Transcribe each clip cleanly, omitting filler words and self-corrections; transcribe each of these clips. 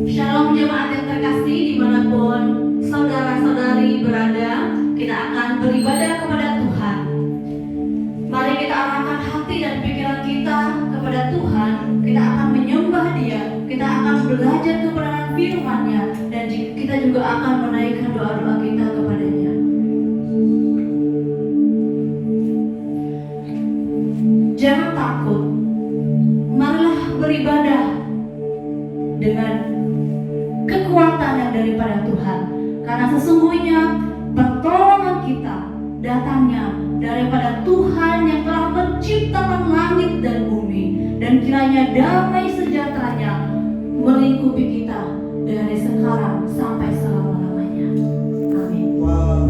Shalom jemaat yang terkasih dimanapun saudara-saudari berada, kita akan beribadah kepada Tuhan. Mari kita arahkan hati dan pikiran kita kepada Tuhan. Kita akan menyembah Dia, kita akan belajar kebenaran firman-Nya, dan kita juga akan menaikkan doa-doa kita kepada-Nya. Jangan takut, marilah beribadah dengan kekuatan yang daripada Tuhan, karena sesungguhnya pertolongan kita datangnya daripada Tuhan yang telah menciptakan langit dan bumi, dan kiranya damai sejahteranya melingkupi kita dari sekarang sampai selama-lamanya. Amin. Wow.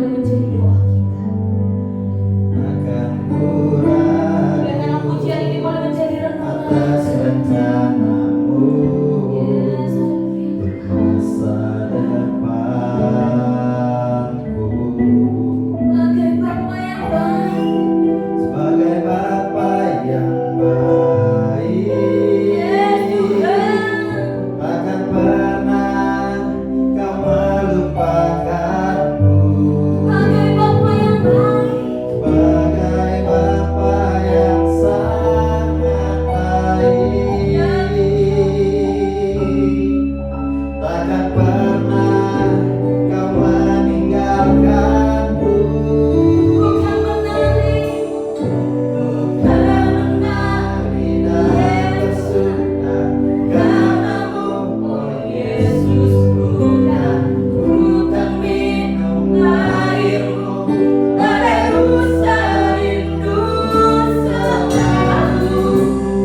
boleh menjadi doa kita. Akan kurang Biarkan pujian ini boleh menjadi atas renungan. rencanamu Yes, untuk masa depanku. sebagai Bapa yang baik. Sebagai Bapa yang baik, Yes, Tuhan. takkan pernah Kau melupakanku. Sebagai Bapa yang baik. Sebagai Bapa yang sangat baik, takkan pernah Kau meninggalkanku. Bukan menari, Bukan menari dan bersuka karenamu, oh Yesus, bukan. Bukan minum airmu, pada rusa rindu selalu.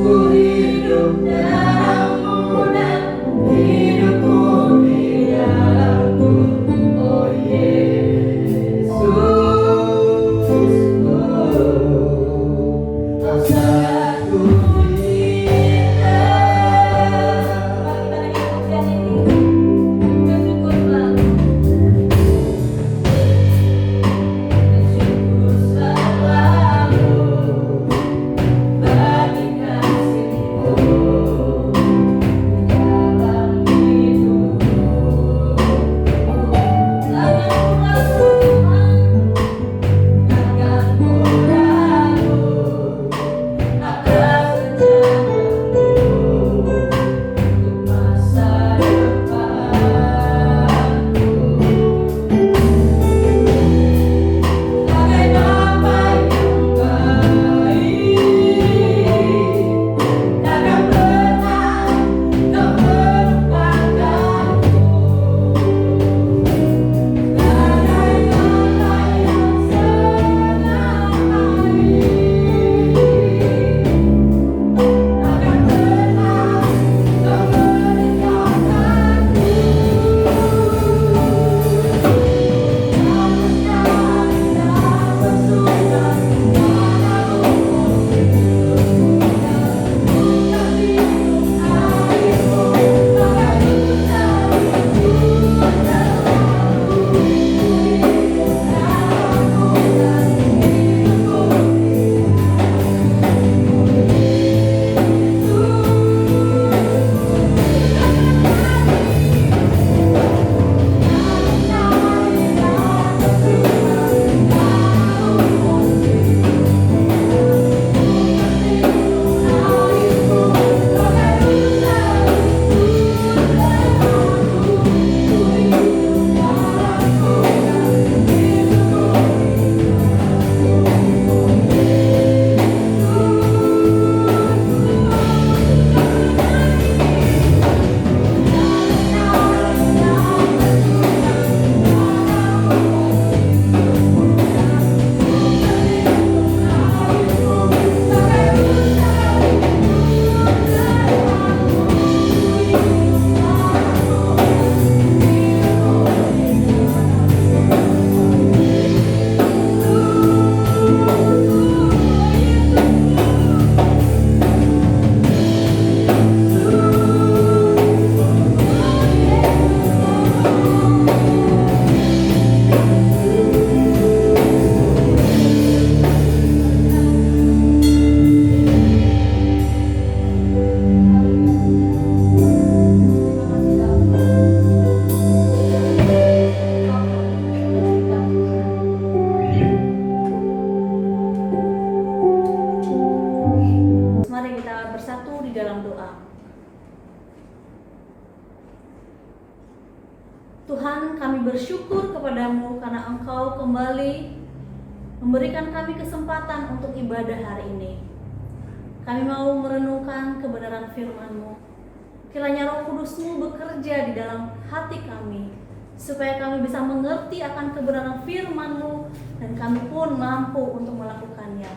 Ku hidup dalammu dan hidupmu di dalamku, oh Yesus. Kau sangat ku cinta. Bagi pujian ini, bersyukur selalu. Bersyukur selalu bagi kasih-Mu dalam hidupku. Takkan ku ragu, Tuhan. Takkan ku ragu atas rencanamu untuk masa depanku. Sebagai Bapa yang baik, takkan pernah Kau melupakanku. Sebagai Bapa yang sangat baik, takkan pernah Kau meninggalkanku. Mari kita bersatu di dalam doa. Tuhan, kami bersyukur kepadamu karena Engkau kembali memberikan kami kesempatan untuk ibadah hari ini. Kami mau merenungkan kebenaran firman-Mu. Kiranya Roh Kudus-Mu bekerja di dalam hati kami, supaya kami bisa mengerti akan kebenaran firman-Mu dan kami pun mampu untuk melakukannya.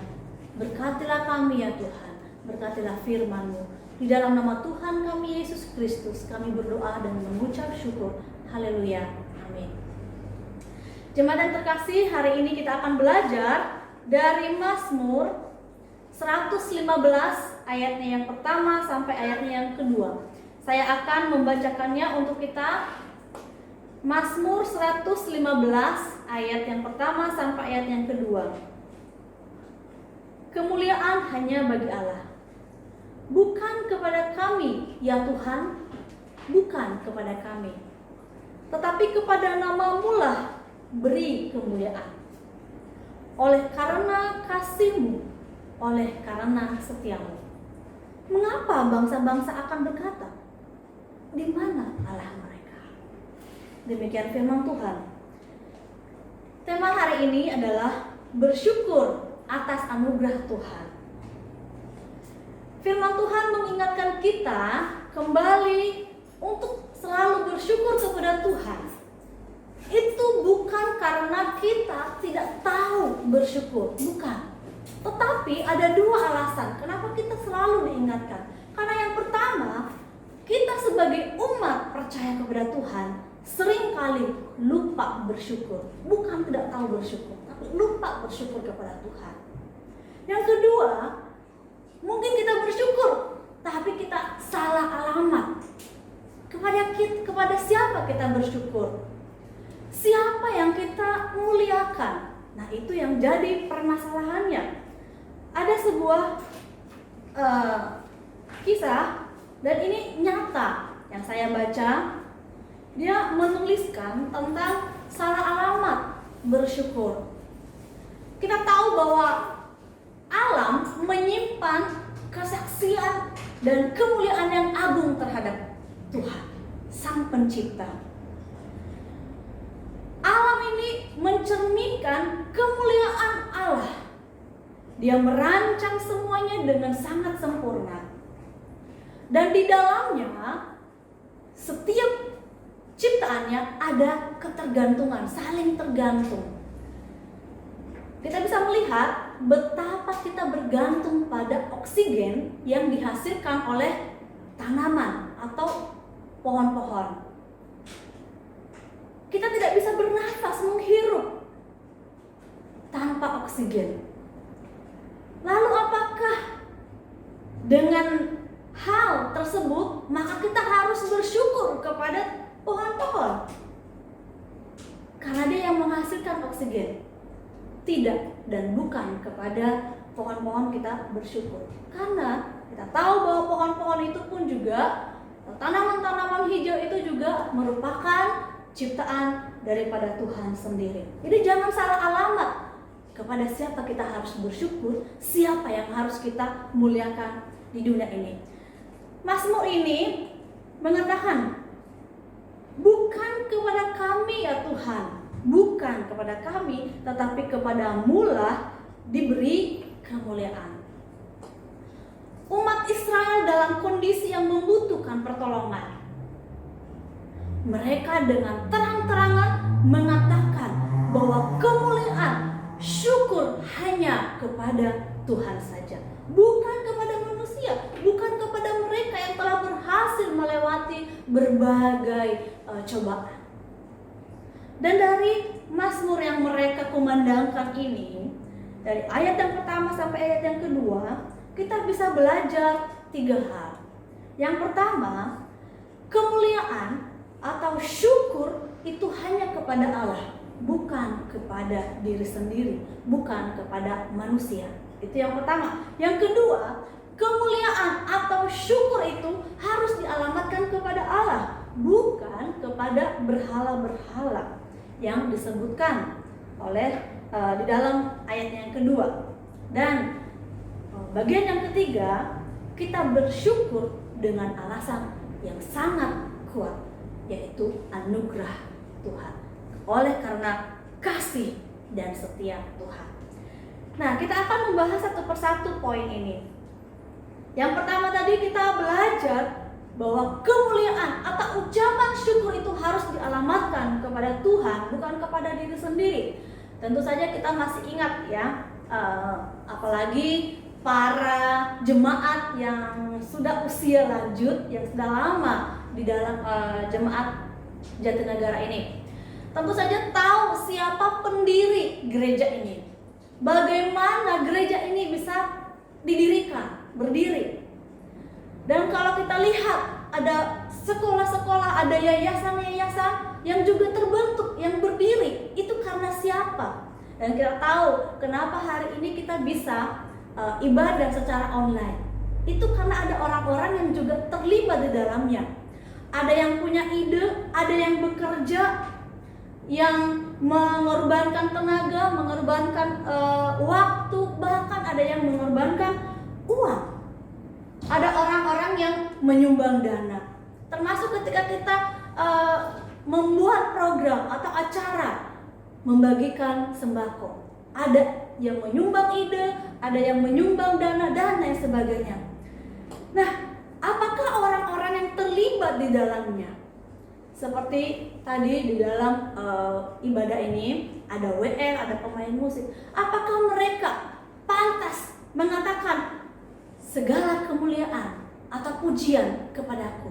Berkatilah kami ya Tuhan, berkatilah firman-Mu. Di dalam nama Tuhan kami Yesus Kristus kami berdoa dan mengucap syukur. Haleluya. Amin. Jemaat yang terkasih, hari ini kita akan belajar dari Mazmur 115 ayatnya yang pertama sampai ayatnya yang kedua. Saya akan membacakannya untuk kita. Mazmur 115 ayat yang pertama sampai ayat yang kedua. Kemuliaan hanya bagi Allah. Bukan kepada kami, ya Tuhan, bukan kepada kami, tetapi kepada nama-Mu lah beri kemuliaan. Oleh karena kasih-Mu, oleh karena setia-Mu. Mengapa bangsa-bangsa akan berkata, di mana Allah mereka? Demikian firman Tuhan. Tema hari ini adalah bersyukur atas anugerah Tuhan. Firman Tuhan mengingatkan kita kembali untuk selalu bersyukur kepada Tuhan. Itu bukan karena kita tidak tahu bersyukur, bukan. Tetapi ada dua alasan kenapa kita selalu diingatkan. Karena yang pertama, kita sebagai umat percaya kepada Tuhan seringkali lupa bersyukur. Bukan tidak tahu bersyukur, tapi lupa bersyukur kepada Tuhan. Yang kedua, mungkin kita bersyukur, tapi kita salah alamat. Kepada siapa kita bersyukur? Siapa yang kita muliakan? Nah, itu yang jadi permasalahannya. Ada sebuah kisah, dan ini nyata yang saya baca. Dia menuliskan tentang salah alamat bersyukur. Kita tahu bahwa alam menyimpan kesaksian dan kemuliaan yang agung terhadap Tuhan, Sang Pencipta. Alam ini mencerminkan kemuliaan Allah. Dia merancang semuanya dengan sangat sempurna. Dan di dalamnya, setiap ciptaannya ada ketergantungan, saling tergantung. Kita bisa melihat betapa kita bergantung pada oksigen yang dihasilkan oleh tanaman atau pohon-pohon. Kita tidak bisa bernafas, menghirup tanpa oksigen. Lalu apakah dengan hal tersebut maka kita harus bersyukur kepada pohon-pohon karena dia yang menghasilkan oksigen? Tidak, dan bukan kepada pohon-pohon kita bersyukur. Karena kita tahu bahwa pohon-pohon itu pun juga, tanaman-tanaman hijau itu juga merupakan ciptaan daripada Tuhan sendiri. Jadi jangan salah alamat. Kepada siapa kita harus bersyukur, siapa yang harus kita muliakan di dunia ini. Mazmur ini mengatakan, bukan kepada kami ya Tuhan, bukan kepada kami, tetapi kepada-Mu lah diberi kemuliaan. Umat Israel dalam kondisi yang membutuhkan pertolongan. Mereka dengan terang-terangan mengatakan bahwa kemuliaan, syukur hanya kepada Tuhan saja, bukan kepada manusia, bukan kepada mereka yang telah berhasil melewati berbagai cobaan. Dan dari Mazmur yang mereka kumandangkan ini, dari ayat yang pertama sampai ayat yang kedua, kita bisa belajar 3 hal. Yang pertama, kemuliaan atau syukur itu hanya kepada Allah, bukan kepada diri sendiri, bukan kepada manusia. Itu yang pertama. Yang kedua, kemuliaan atau syukur itu harus dialamatkan kepada Allah, bukan kepada berhala-berhala yang disebutkan oleh di dalam ayat yang kedua. Dan bagian yang ketiga, kita bersyukur dengan alasan yang sangat kuat, yaitu anugerah Tuhan, oleh karena kasih dan setia Tuhan. Nah, kita akan membahas satu persatu poin ini. Yang pertama tadi kita belajar bahwa kemuliaan atau ucapan syukur itu harus dialamatkan kepada Tuhan, bukan kepada diri sendiri. Tentu saja kita masih ingat ya, apalagi para jemaat yang sudah usia lanjut, yang sudah lama di dalam jemaat Jatinegara ini. Tentu saja tahu siapa pendiri gereja ini. Bagaimana gereja ini bisa didirikan, berdiri. Dan kalau kita lihat ada sekolah-sekolah, ada yayasan-yayasan yang juga terbentuk, yang berdiri. Itu karena siapa? Dan kita tahu kenapa hari ini kita bisa ibadah secara online. Itu karena ada orang-orang yang juga terlibat di dalamnya. Ada yang punya ide, ada yang bekerja, yang mengorbankan tenaga, mengorbankan waktu, bahkan ada yang mengorbankan uang. Ada orang-orang yang menyumbang dana. Termasuk ketika kita membuat program atau acara membagikan sembako. Ada yang menyumbang ide, ada yang menyumbang dana, dan lain sebagainya. Nah, apakah orang-orang yang terlibat di dalamnya? Seperti tadi di dalam ibadah ini ada WL, ada pemain musik. Apakah mereka pantas mengatakan segala kemuliaan atau pujian kepadaku?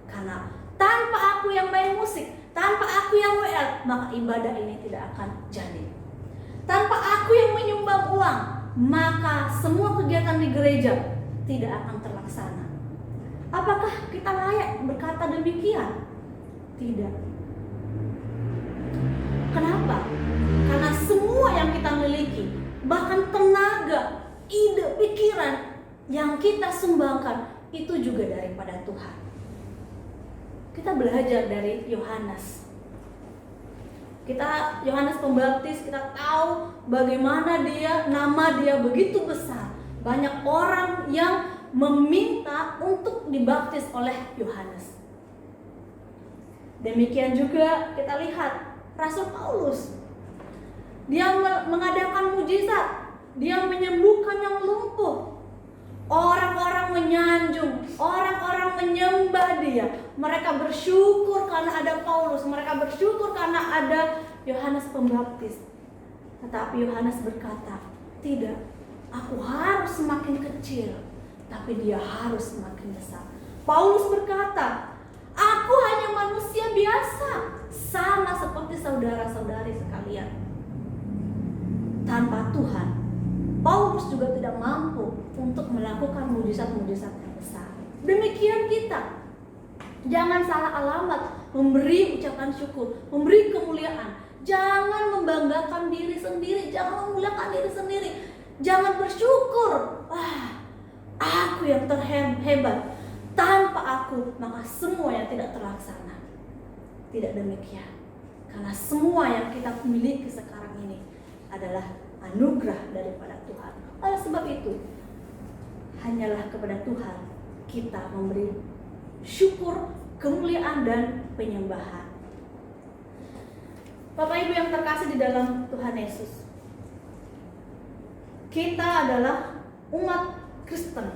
Karena tanpa aku yang main musik, tanpa aku yang WL, maka ibadah ini tidak akan jadi. Tanpa aku yang menyumbang uang, maka semua kegiatan di gereja tidak akan terlaksana. Apakah kita layak berkata demikian? Tidak. Kenapa? Karena semua yang kita miliki, bahkan tenaga, ide, pikiran yang kita sumbangkan, itu juga daripada Tuhan. Kita belajar dari Yohanes. Yohanes Pembaptis, kita tahu bagaimana nama dia begitu besar. Banyak orang yang meminta untuk dibaptis oleh Yohanes. Demikian juga kita lihat Rasul Paulus. Dia mengadakan mujizat, dia menyembuhkan yang lumpuh. Orang-orang menyanjung, orang-orang menyembah dia. Mereka bersyukur karena ada Paulus, mereka bersyukur karena ada Yohanes Pembaptis. Tetapi Yohanes berkata, tidak, aku harus semakin kecil, tapi dia harus semakin besar. Paulus berkata, aku hanya manusia biasa, sama seperti saudara-saudari sekalian. Tanpa Tuhan, Paulus juga tidak mampu untuk melakukan mujizat-mujizat yang besar. Demikian kita. Jangan salah alamat memberi ucapan syukur, memberi kemuliaan. Jangan membanggakan diri sendiri, jangan memuliakan diri sendiri. Jangan bersyukur, wah, aku yang terhebat. Tanpa aku, maka semua yang tidak terlaksana. Tidak demikian. Karena semua yang kita miliki sekarang ini adalah anugerah daripada Tuhan. Oleh sebab itu, hanyalah kepada Tuhan kita memberi syukur, kemuliaan, dan penyembahan. Bapak Ibu yang terkasih di dalam Tuhan Yesus, kita adalah umat Kristen,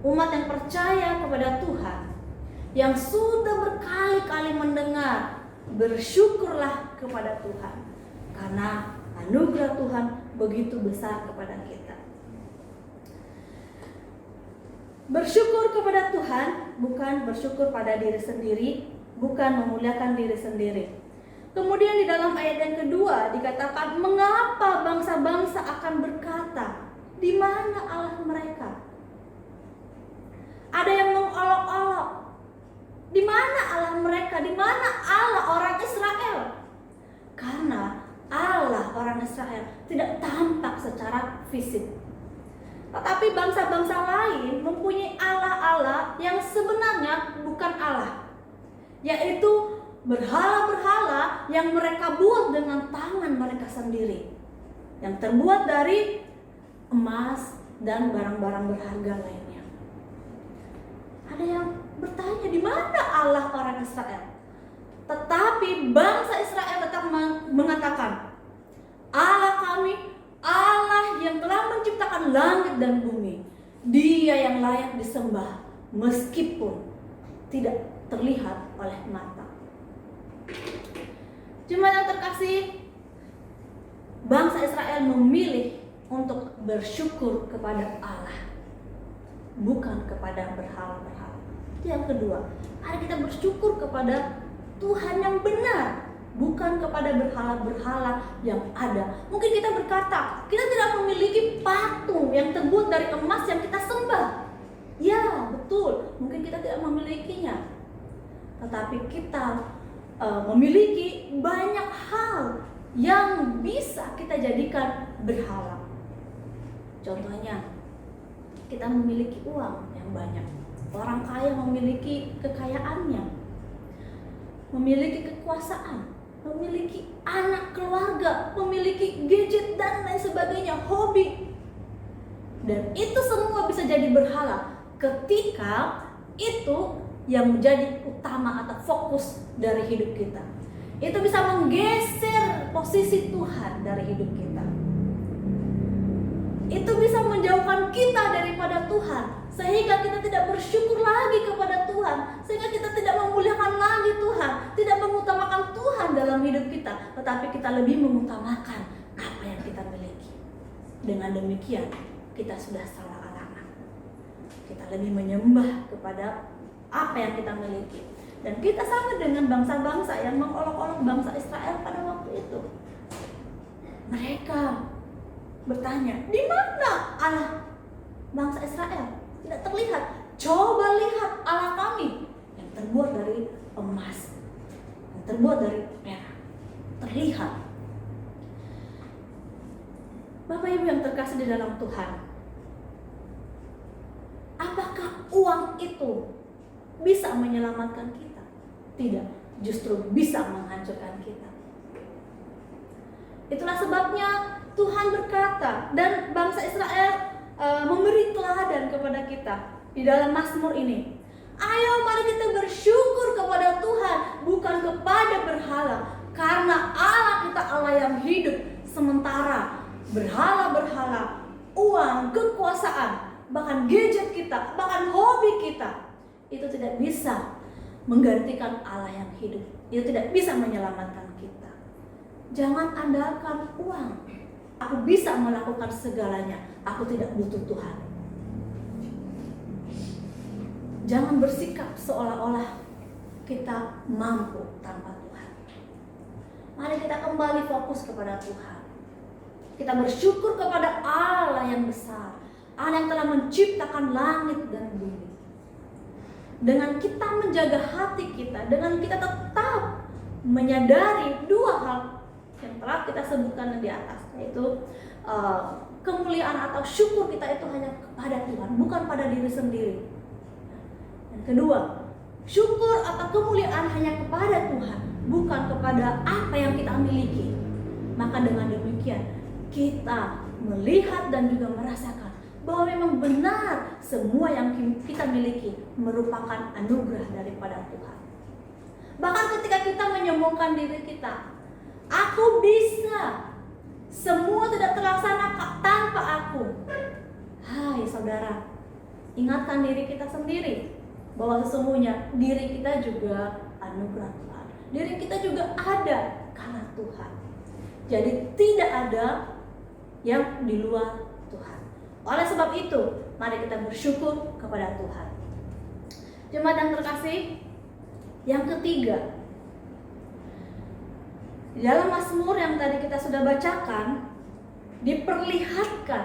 umat yang percaya kepada Tuhan, yang sudah berkali-kali mendengar, bersyukurlah kepada Tuhan, karena anugerah Tuhan begitu besar kepada kita. Bersyukur kepada Tuhan bukan bersyukur pada diri sendiri, bukan memuliakan diri sendiri. Kemudian di dalam ayat yang kedua dikatakan, mengapa bangsa-bangsa akan berkata, di mana Allah mereka? Ada yang mengolok-olok, di mana Allah mereka? Di mana Allah orang Israel? Karena Allah orang Israel tidak tampak secara fisik. Tetapi bangsa-bangsa lain mempunyai Allah-Allah yang sebenarnya bukan Allah, yaitu berhala-berhala yang mereka buat dengan tangan mereka sendiri, yang terbuat dari emas dan barang-barang berharga lainnya. Ada yang bertanya, di mana Allah orang Israel? Tetapi bangsa Israel tetap mengatakan, Allah kami, Allah yang telah menciptakan langit dan bumi, Dia yang layak disembah meskipun tidak terlihat oleh mata. Jemaat yang terkasih, bangsa Israel memilih untuk bersyukur kepada Allah, bukan kepada berhala-berhala. Yang kedua, hari kita bersyukur kepada Tuhan yang benar, bukan kepada berhala-berhala yang ada. Mungkin kita berkata, kita tidak memiliki patung yang terbuat dari emas yang kita sembah. Ya, betul, mungkin kita tidak memilikinya. Tetapi kita memiliki banyak hal yang bisa kita jadikan berhala. Contohnya, kita memiliki uang yang banyak. Orang kaya memiliki kekayaannya, memiliki kekuasaan, memiliki anak keluarga, memiliki gadget dan lain sebagainya, hobi. Dan itu semua bisa jadi berhala ketika itu yang menjadi utama atau fokus dari hidup kita. Itu bisa menggeser posisi Tuhan dari hidup kita. Itu bisa menjauhkan kita daripada Tuhan, sehingga kita tidak bersyukur lagi kepada Tuhan, sehingga kita tidak memuliakan lagi Tuhan, tidak mengutamakan Tuhan dalam hidup kita, tetapi kita lebih mengutamakan apa yang kita miliki. Dengan demikian, kita sudah salah alamat. Kita lebih menyembah kepada apa yang kita miliki. Dan kita sama dengan bangsa-bangsa yang mengolok-olok bangsa Israel pada waktu itu. Mereka bertanya, di mana Allah bangsa Israel? Tidak terlihat. Coba lihat Allah kami yang terbuat dari emas, yang terbuat dari perak. Terlihat. Bapak Ibu yang terkasih di dalam Tuhan, apakah uang itu bisa menyelamatkan kita? Tidak, justru bisa menghancurkan kita. Itulah sebabnya Tuhan berkata dan bangsa Israel memberi teladan kepada kita di dalam Mazmur ini. Ayo mari kita bersyukur kepada Tuhan, bukan kepada berhala, karena Allah kita Allah yang hidup. Sementara berhala-berhala, uang, kekuasaan, bahkan gadget kita, bahkan hobi kita, itu tidak bisa menggantikan Allah yang hidup. Itu tidak bisa menyelamatkan kita. Jangan andalkan uang. Aku bisa melakukan segalanya. Aku tidak butuh Tuhan. Jangan bersikap seolah-olah kita mampu tanpa Tuhan. Mari kita kembali fokus kepada Tuhan. Kita bersyukur kepada Allah yang besar, Allah yang telah menciptakan langit dan bumi. Dengan kita menjaga hati kita, dengan kita tetap menyadari dua hal yang telah kita sebutkan di atas, yaitu kemuliaan atau syukur kita itu hanya kepada Tuhan, bukan pada diri sendiri. Yang kedua, syukur atau kemuliaan hanya kepada Tuhan, bukan kepada apa yang kita miliki. Maka dengan demikian kita melihat dan juga merasakan bahwa memang benar semua yang kita miliki merupakan anugerah daripada Tuhan. Bahkan ketika kita menyombongkan diri kita, aku bisa, semua tidak terlaksana tanpa aku. Hai saudara, ingatkan diri kita sendiri bahwa sesungguhnya diri kita juga anugerah Tuhan. Diri kita juga ada karena Tuhan. Jadi tidak ada yang di luar Tuhan. Oleh sebab itu, mari kita bersyukur kepada Tuhan. Jemaat yang terkasih, yang ketiga, di dalam Mazmur yang tadi kita sudah bacakan, diperlihatkan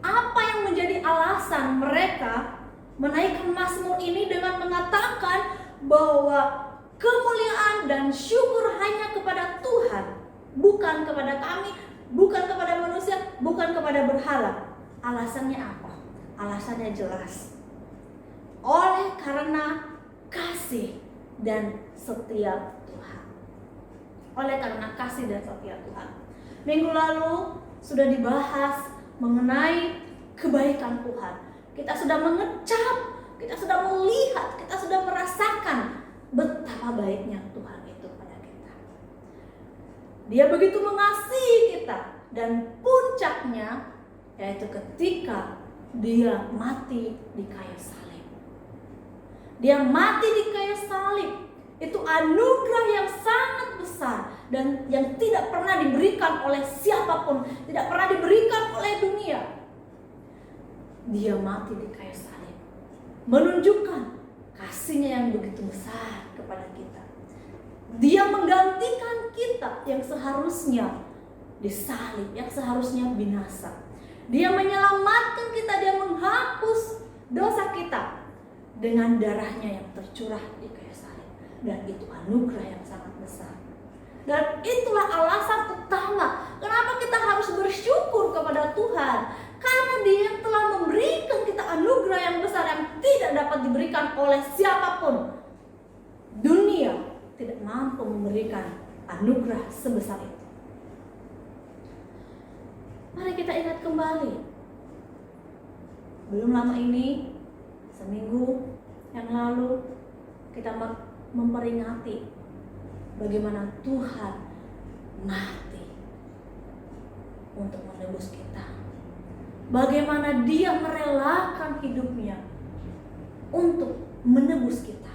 apa yang menjadi alasan mereka menaikkan Mazmur ini dengan mengatakan bahwa kemuliaan dan syukur hanya kepada Tuhan, bukan kepada kami, bukan kepada manusia, bukan kepada berhala. Alasannya apa? Alasannya jelas. Oleh karena kasih dan setia Tuhan. Oleh karena kasih dan setia Tuhan. Minggu lalu sudah dibahas mengenai kebaikan Tuhan. Kita sudah mengecap, kita sudah melihat, kita sudah merasakan betapa baiknya Tuhan itu pada kita. Dia begitu mengasihi kita, dan puncaknya yaitu ketika dia mati di kayu salib. Dia mati di kayu salib. Itu anugerah yang sangat besar dan yang tidak pernah diberikan oleh siapapun, tidak pernah diberikan oleh dunia. Dia mati di kayu salib, menunjukkan kasihnya yang begitu besar kepada kita. Dia menggantikan kita yang seharusnya disalib, yang seharusnya binasa. Dia menyelamatkan kita, dia menghapus dosa kita dengan darahnya yang tercurah di kayu salib. Dan itu anugerah yang sangat besar. Dan itulah alasan utama kenapa kita harus bersyukur kepada Tuhan. Karena Dia yang telah memberikan kita anugerah yang besar yang tidak dapat diberikan oleh siapapun. Dunia tidak mampu memberikan anugerah sebesar itu. Mari kita ingat kembali. Belum lama ini, seminggu yang lalu, kita memperingati bagaimana Tuhan mati untuk menebus kita. Bagaimana Dia merelakan hidupnya untuk menebus kita.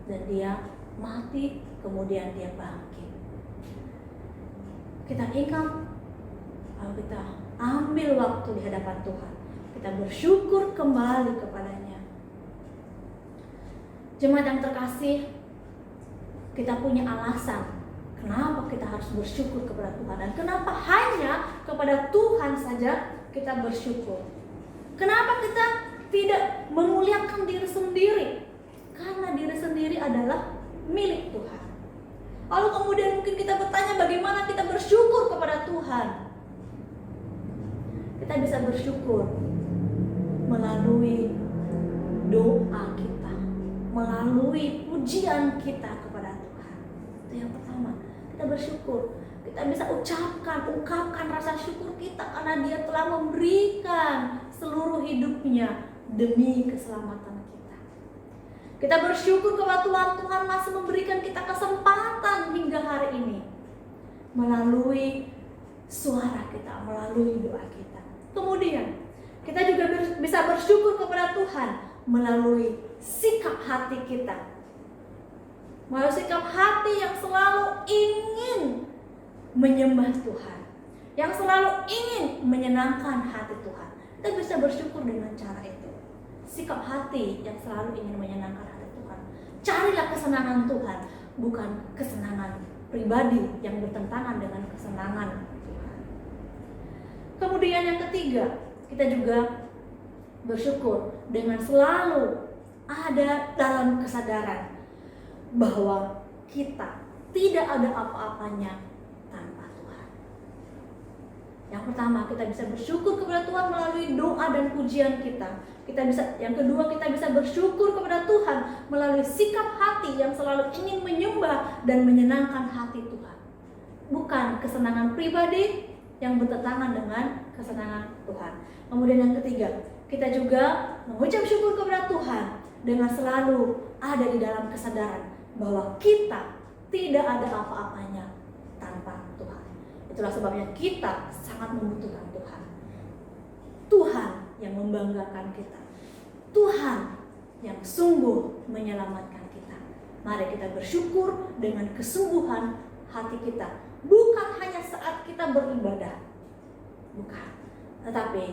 Dan Dia mati, kemudian Dia bangkit. Kita ingat, kalau kita ambil waktu di hadapan Tuhan, kita bersyukur kembali kepadanya. Jemaat yang terkasih, kita punya alasan kenapa kita harus bersyukur kepada Tuhan. Dan kenapa hanya kepada Tuhan saja kita bersyukur. Kenapa kita tidak memuliakan diri sendiri? Karena diri sendiri adalah milik Tuhan. Lalu kemudian mungkin kita bertanya, bagaimana kita bersyukur kepada Tuhan? Kita bisa bersyukur melalui doa kita, melalui pujian kita kepada Tuhan. Itu yang pertama, kita bersyukur. Kita bisa ungkapkan rasa syukur kita karena Dia telah memberikan seluruh hidupnya demi keselamatan kita. Kita bersyukur kepada Tuhan masih memberikan kita kesempatan hingga hari ini melalui suara kita, melalui doa kita. Kemudian kita juga bisa bersyukur kepada Tuhan melalui sikap hati kita, melalui sikap hati yang selalu ingin menyembah Tuhan, yang selalu ingin menyenangkan hati Tuhan. Kita bisa bersyukur dengan cara itu. Sikap hati yang selalu ingin menyenangkan hati Tuhan. Carilah kesenangan Tuhan, bukan kesenangan pribadi yang bertentangan dengan kesenangan Tuhan. Kemudian yang ketiga, kita juga bersyukur dengan selalu ada dalam kesadaran bahwa kita tidak ada apa-apanya tanpa Tuhan. Yang pertama, kita bisa bersyukur kepada Tuhan melalui doa dan pujian kita. Yang kedua, kita bisa bersyukur kepada Tuhan melalui sikap hati yang selalu ingin menyembah dan menyenangkan hati Tuhan. Bukan kesenangan pribadi yang bertentangan dengan kesenangan Tuhan. Kemudian yang ketiga, kita juga mengucap syukur kepada Tuhan dengan selalu ada di dalam kesadaran bahwa kita tidak ada apa-apanya tanpa Tuhan. Itulah sebabnya kita sangat membutuhkan Tuhan. Tuhan yang membanggakan kita. Tuhan yang sungguh menyelamatkan kita. Mari kita bersyukur dengan kesungguhan hati kita. Bukan hanya saat kita beribadah. Bukan. Tetapi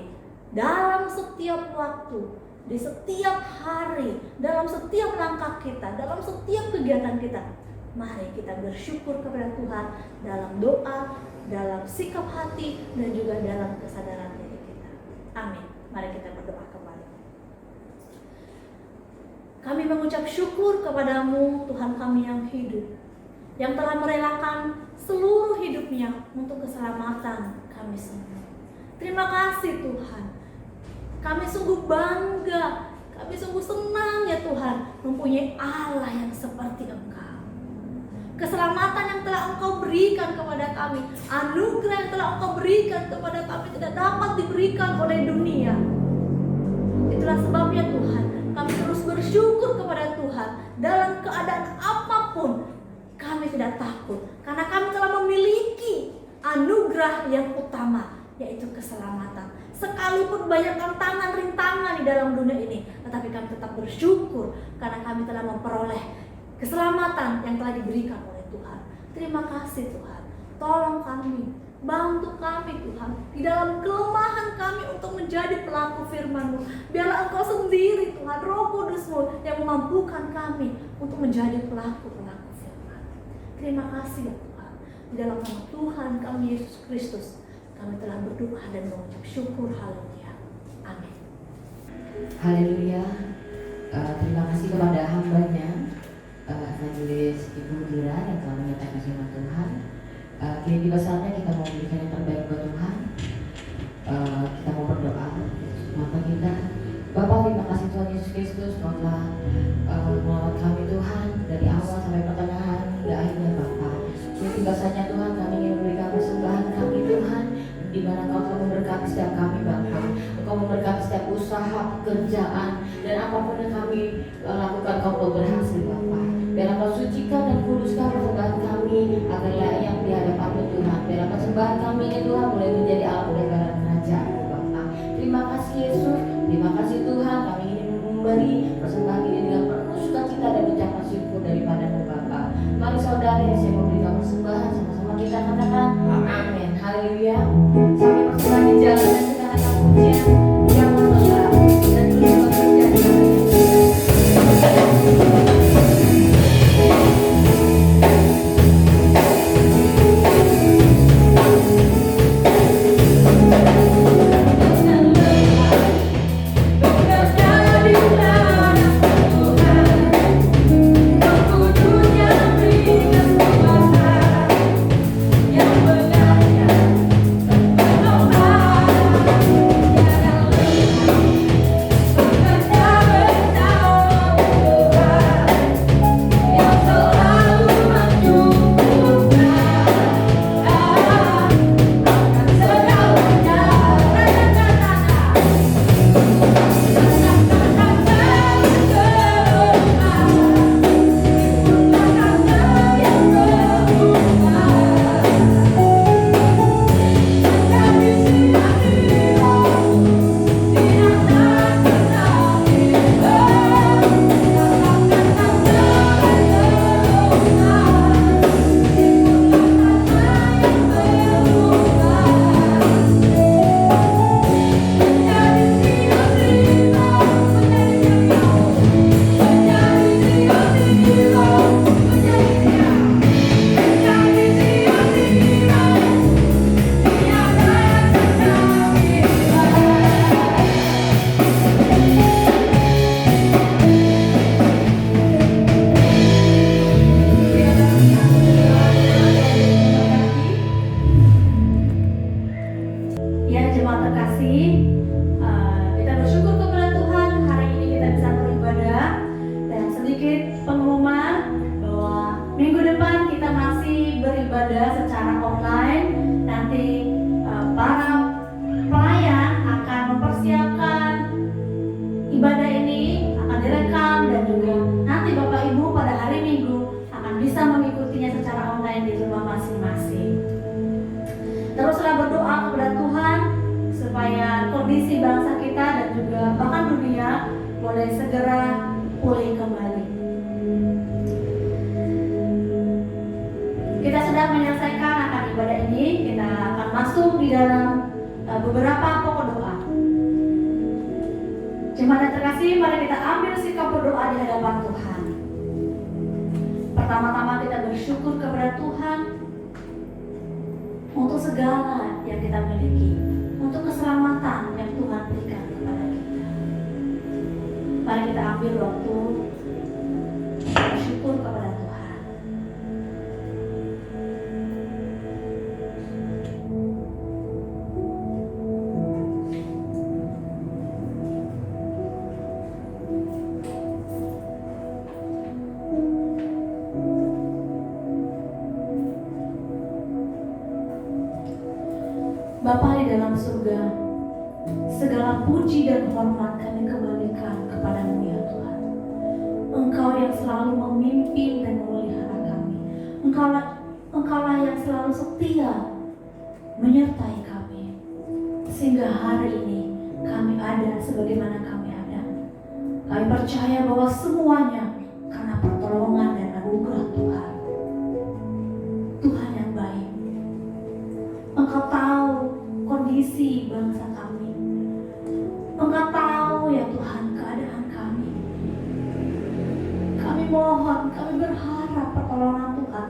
dalam setiap waktu, di setiap hari, dalam setiap langkah kita, dalam setiap kegiatan kita, mari kita bersyukur kepada Tuhan dalam doa, dalam sikap hati, dan juga dalam kesadaran diri kita. Amin. Mari kita berdoa kembali. Kami mengucap syukur kepadamu, Tuhan kami yang hidup, yang telah merelakan seluruh hidupnya untuk keselamatan kami semua. Terima kasih Tuhan. Kami sungguh bangga, kami sungguh senang ya Tuhan mempunyai Allah yang seperti Engkau. Keselamatan yang telah Engkau berikan kepada kami, anugerah yang telah Engkau berikan kepada kami tidak dapat diberikan oleh dunia. Itulah sebabnya Tuhan, kami terus bersyukur kepada Tuhan dalam keadaan apapun. Kami tidak takut karena kami telah memiliki anugerah yang utama, yaitu keselamatan. Sekalipun banyak tantangan, rintangan di dalam dunia ini, tetapi kami tetap bersyukur karena kami telah memperoleh keselamatan yang telah diberikan oleh Tuhan. Terima kasih Tuhan. Tolong kami, bantu kami Tuhan di dalam kelemahan kami untuk menjadi pelaku firman-Mu. Biarlah Engkau sendiri Tuhan, Roh Kudus-Mu yang memampukan kami untuk menjadi pelaku-pelaku firman. Terima kasih ya Tuhan. Di dalam nama Tuhan kami Yesus Kristus, kami telah berdoa dan mengucap syukur. Haleluya. Amin. Haleluya. Terima kasih kepada hambanya Majelis Ibu Dira yang telah menyatakan firman Tuhan. Kini tiba saatnya kita mau memberikan yang terbaik buat Tuhan. Kita mau berdoa. Maka kita, Bapa, terima kasih Tuhan Yesus Kristus telah merawat kami Tuhan dari awal sampai pertengahan hingga akhirnya Bapa. Kini tiba saatnya Tuhan kami ingin memberikan persembahan kami Tuhan, di mana Kau telah memberkati setiap kami Bapa. Kau memberkati setiap usaha, pekerjaan, dan apapun yang kami lakukan Kau boleh berhasil Bapa. Biarlah Kau sucikan dan kuduskan persembahan kami agar layak di hadapan-Mu Tuhan. Biarlah persembahan kami ini Tuhan boleh menjadi alat pelebaran kerajaan-Mu Bapa. Terima kasih Yesus, terima kasih Tuhan. Kami ingin memberi persembahan ini dengan penuh sukacita dan ucapan syukur daripada-Mu Bapa. Mari saudara yang saya memberikan persembahan, sama-sama kita katakan amin. Haleluya. Sampai persembahan di jalan dan kita akan pujian yang menetap dan terus bekerja di dalam Bapa di dalam surga, segala puji dan hormat kami kembalikan kepadamu ya Tuhan. Engkau yang selalu memimpin dan memelihara kami. Engkaulah yang selalu setia menyertai kami, sehingga hari ini kami ada sebagaimana kami ada. Kami percaya bahwa semuanya karena pertolongan dan anugerah Tuhan. Tuhan yang baik, Engkau tahu kondisi bangsa kami. Engkau tahu ya Tuhan keadaan kami. Kami mohon, kami berharap pertolongan Tuhan.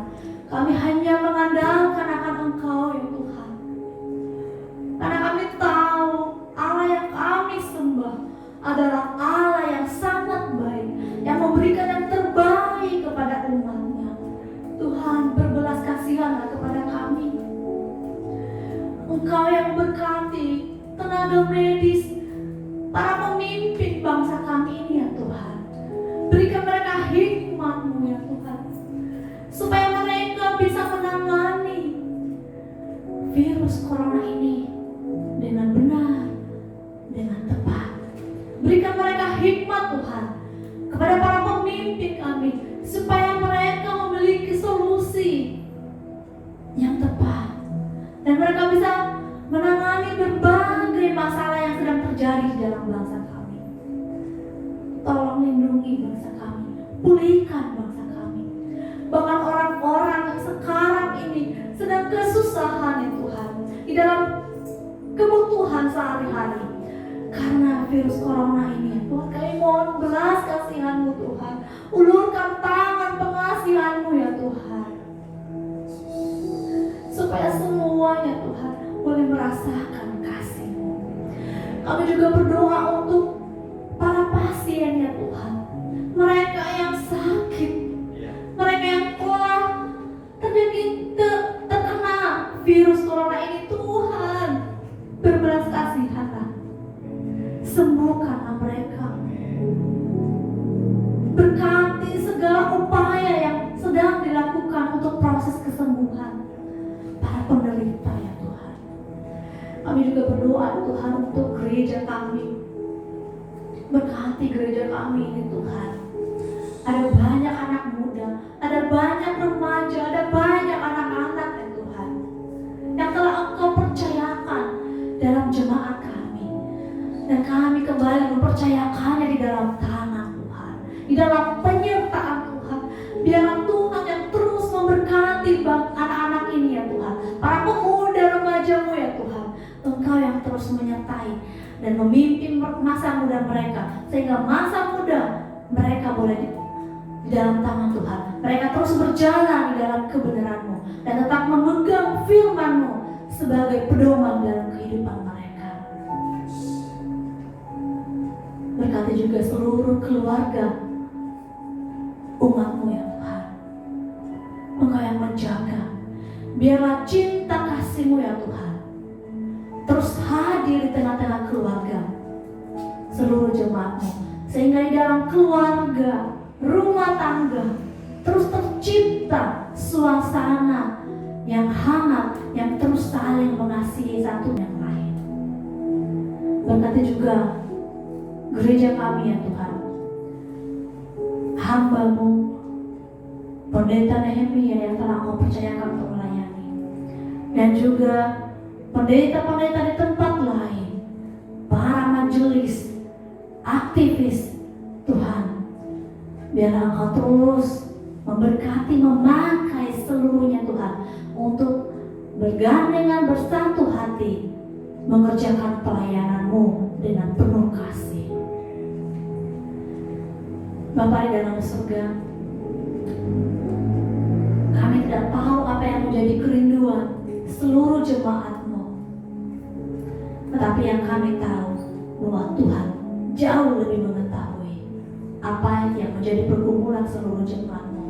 tenaga medis, para pemimpin bangsa kami ini ya Tuhan. Berikan mereka hikmat-Mu ya Tuhan, supaya mereka bisa menangani virus corona ini dengan benar, dengan tepat. Berikan mereka hikmat Tuhan kepada para pemimpin kami, supaya mereka memiliki solusi yang tepat dan mereka bisa menangani berbagai masalah yang sedang terjadi di dalam bangsa kami. Tolong lindungi bangsa kami, pulihkan bangsa kami. Bahkan orang-orang yang sekarang ini sedang kesusahan ya Tuhan, di dalam kebutuhan sehari-hari karena virus corona ini ya Tuhan. Kami mohon belas kasihan-Mu Tuhan, ulurkan tangan pengasihan-Mu ya Tuhan, supaya semuanya Tuhan boleh merasakan kasih-Mu. Kami juga berdoa untuk para pasien ya Tuhan, mereka yang sakit, mereka yang telah terkena virus corona ini. Tuhan, berbelas kasihanlah, sembuhkanlah mereka, berkati segala upaya yang sedang dilakukan untuk proses kesembuhan para penderita ya Tuhan. Kami juga berdoa Tuhan untuk gereja kami, berkati gereja kami ini Tuhan. Ada banyak anak muda, ada banyak remaja, ada banyak anak-anak ya Tuhan, yang telah Engkau percayakan dalam jemaat kami. Dan kami kembali mempercayakannya di dalam tangan Tuhan, di dalam penyertaan Tuhan. Biarlah Tuhan yang terus memberkati anak-anak ini ya Tuhan, para pemuda remaja-Mu ya Tuhan. Engkau yang terus menyertai dan memimpin masa muda mereka, sehingga masa muda mereka boleh di dalam tangan Tuhan. Mereka terus berjalan di dalam kebenaran-Mu dan tetap memegang firman-Mu sebagai pedoman dalam kehidupan mereka. Berkati juga seluruh keluarga umat-Mu ya Tuhan. Engkau yang menjaga. Biarlah cinta kasih-Mu ya Tuhan terus hadir di tengah-tengah keluarga seluruh jemaat-Mu, sehingga di dalam keluarga, rumah tangga terus tercipta suasana yang hangat, yang terus saling mengasihi satu yang lain. Berkati juga gereja kami ya Tuhan, hamba-Mu Pendeta Nehemia yang telah Engkau percayakan untuk melayani, dan juga pendeta-pendeta di tempat lain, para majelis, aktivis Tuhan. Biarlah Engkau terus memberkati, memakai seluruhnya Tuhan, untuk bergandengan bersatu hati mengerjakan pelayanan-Mu dengan penuh kasih. Bapa di dalam surga, kami tidak tahu apa yang menjadi kerinduan seluruh jemaat-Mu, tetapi yang kami tahu bahwa Tuhan jauh lebih mengetahui apa yang menjadi pergumulan seluruh jemaat-Mu.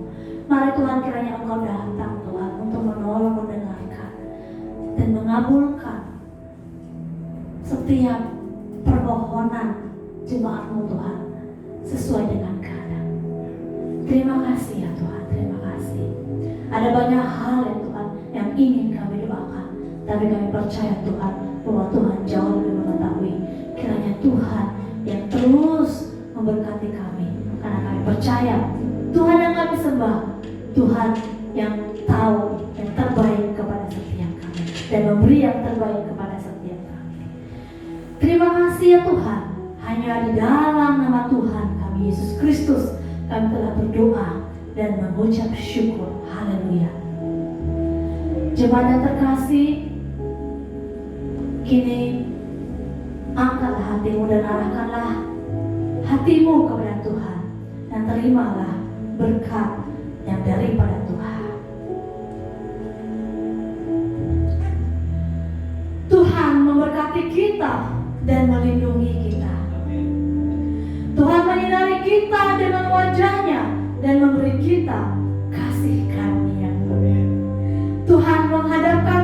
Mari Tuhan, kiranya Engkau datang Tuhan untuk menolong, mendengarkan dan mengabulkan setiap permohonan jemaat-Mu Tuhan sesuai dengan kehendak. Terima kasih ya Tuhan, terima kasih. Ada banyak hal ya Tuhan yang ingin kami doakan, tapi kami percaya Tuhan bahwa Tuhan jauh lebih mengetahui. Kiranya Tuhan yang terus memberkati kami, karena kami percaya Tuhan yang kami sembah, Tuhan yang tahu yang terbaik kepada setiap kami dan memberi yang terbaik kepada setiap kami. Terima kasih ya Tuhan, hanya di dalam nama Tuhan kami Yesus Kristus kami telah berdoa dan mengucap syukur. Haleluya. Jemaat yang terkasih, kini angkatlah hatimu dan arahkanlah hatimu kepada Tuhan, dan terimalah berkat yang daripada Tuhan. Tuhan memberkati kita dan melindungi kita. Tuhan menyinari kita dengan wajah-Nya dan memberi kita kasih karunia. Tuhan menghadapkan